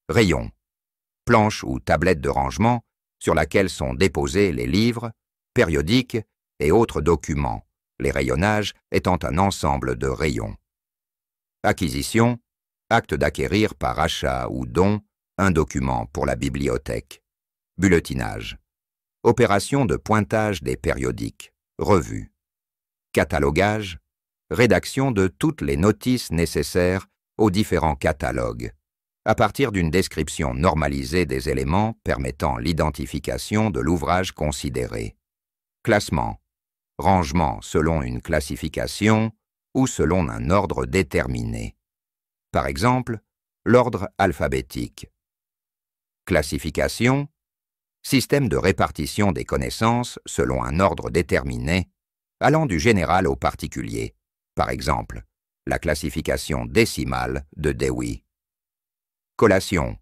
Rayon. Planche ou tablette de rangement sur laquelle sont déposés les livres, périodiques et autres documents, les rayonnages étant un ensemble de rayons. Acquisition. Acte d'acquérir par achat ou don un document pour la bibliothèque. Bulletinage. Opération de pointage des périodiques, revues. Catalogage. Rédaction de toutes les notices nécessaires aux différents catalogues, à partir d'une description normalisée des éléments permettant l'identification de l'ouvrage considéré. Classement. Rangement selon une classification ou selon un ordre déterminé. Par exemple, l'ordre alphabétique. Classification. Système de répartition des connaissances selon un ordre déterminé, allant du général au particulier. Par exemple, la classification décimale de Dewey. Collation.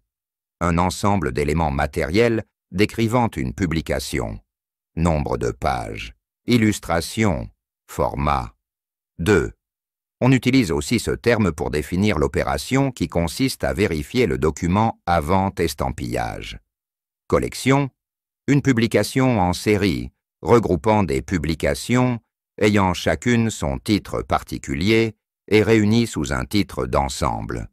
Un ensemble d'éléments matériels décrivant une publication. Nombre de pages. Illustration. Format. 2. On utilise aussi ce terme pour définir l'opération qui consiste à vérifier le document avant estampillage. Collection. Une publication en série, regroupant des publications ayant chacune son titre particulier et réunies sous un titre d'ensemble.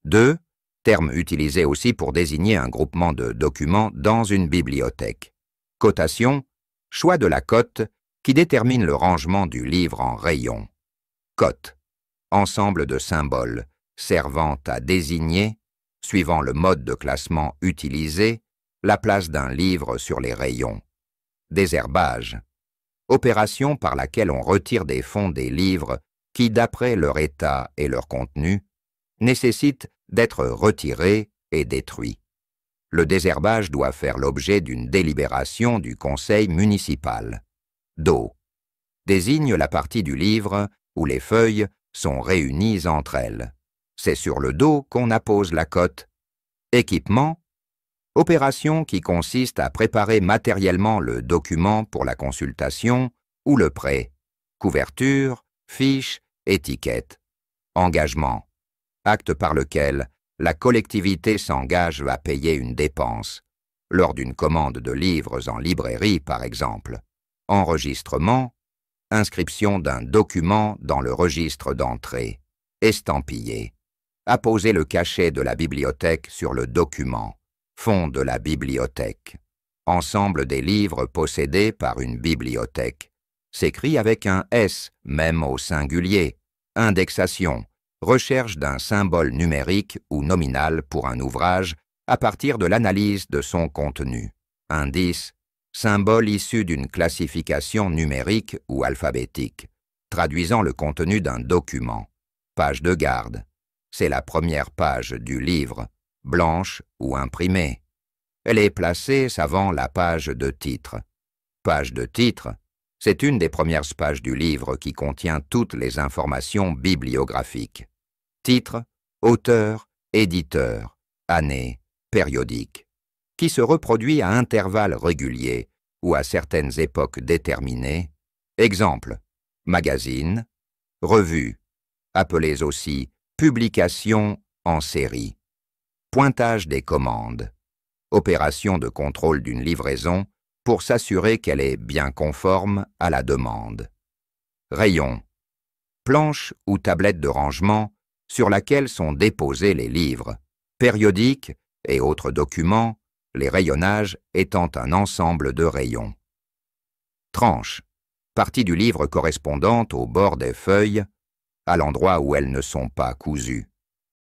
2. Terme utilisé aussi pour désigner un groupement de documents dans une bibliothèque. Cotation. Choix de la cote qui détermine le rangement du livre en rayons. Cote. Ensemble de symboles servant à désigner, suivant le mode de classement utilisé, la place d'un livre sur les rayons. Désherbage. Opération par laquelle on retire des fonds des livres qui, d'après leur état et leur contenu, nécessitent d'être retirés et détruits. Le désherbage doit faire l'objet d'une délibération du conseil municipal. Dos. Désigne la partie du livre où les feuilles sont réunies entre elles. C'est sur le dos qu'on appose la cote. Équipement. Opération qui consiste à préparer matériellement le document pour la consultation ou le prêt. Couverture, fiche, étiquette. Engagement. Acte par lequel la collectivité s'engage à payer une dépense, lors d'une commande de livres en librairie par exemple. Enregistrement. Inscription d'un document dans le registre d'entrée. Estampillé. Apposer le cachet de la bibliothèque sur le document. Fonds de la bibliothèque. Ensemble des livres possédés par une bibliothèque. S'écrit avec un S, même au singulier. Indexation. Recherche d'un symbole numérique ou nominal pour un ouvrage à partir de l'analyse de son contenu. Indice. Symbole issu d'une classification numérique ou alphabétique, traduisant le contenu d'un document. Page de garde. C'est la première page du livre, blanche ou imprimée. Elle est placée avant la page de titre. Page de titre, c'est une des premières pages du livre qui contient toutes les informations bibliographiques. Titre, auteur, éditeur, année, périodique, qui se reproduit à intervalles réguliers ou à certaines époques déterminées. Exemple, magazine, revue, appelées aussi publications en série. Pointage des commandes. Opération de contrôle d'une livraison pour s'assurer qu'elle est bien conforme à la demande. Rayon. Planche ou tablette de rangement sur laquelle sont déposés les livres, périodiques et autres documents, les rayonnages étant un ensemble de rayons. Tranche. Partie du livre correspondante au bord des feuilles, à l'endroit où elles ne sont pas cousues.